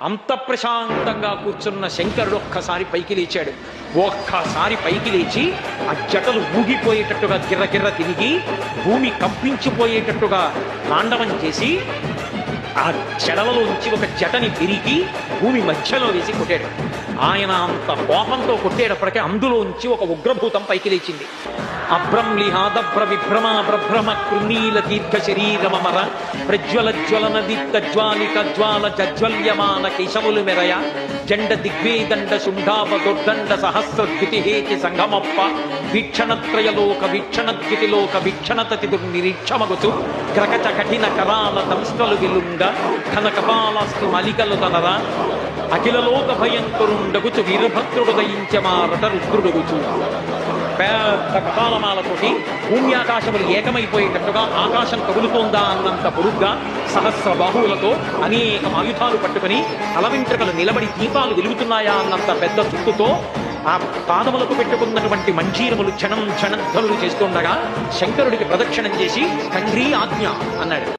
అంత ప్రశాంతంగా కూర్చున్న శంకరుడు ఒక్కసారి పైకి లేచాడు. ఒక్కసారి పైకి లేచి ఆ జటలు ఊగిపోయేటట్టుగా గిర్రగిర్ర తిరిగి భూమి కంపించిపోయేటట్టుగా తాండవం చేసి ఆ జడలలోంచి ఒక జటని విరిగి భూమి మధ్యలో వేసి కొట్టాడు. ఆయన అంత కోపంతో కొట్టేటప్పటికే అందులోంచి ఒక ఉగ్రభూతం పైకి లేచింది. అభ్రంలిహాదభ్ర విభ్రమ ప్రభ్రమ కృణీల దీర్ఘ శరీరమర ప్రజ్వల జ్వలన దీప్త జ్వాలిక జ్వాల జజ్వల్యమాన కేశములు మెరయ జండ దిగ్వేదండ శుంఠావ దొర్దండ సహస్రద్వితిహేతి సంగమప్ప వీక్షణత్రయలోక వీక్షణద్వితిలోక వీక్షణతతి దుర్నిరీక్షమగుచు గ్రకచ కఠిన కరాల దంష్టలు విలుంగ ఘన కపాలస్తు మలికలు తనర అఖిలలోక భయంకరుండగుచు వీరభద్రుడు దయించమారట రుద్రుడుగుచు. పెద్ద కపాలమాలతోటి భూమి ఆకాశములు ఏకమైపోయేటట్టుగా ఆకాశం కదులుతోందా అన్నంత పొడుగ్గా సహస్ర బాహువులతో అనేక ఆయుధాలు పట్టుకుని తలవింట్రుకలు నిలబడి దీపాలు వెలుగుతున్నాయా అన్నంత పెద్ద చుట్టుతో ఆ పాదములకు పెట్టుకున్నటువంటి మంజీరములు క్షణం క్షణధ్వనులు చేస్తుండగా శంకరుడికి ప్రదక్షిణం చేసి తండ్రి ఆజ్ఞ అన్నాడు.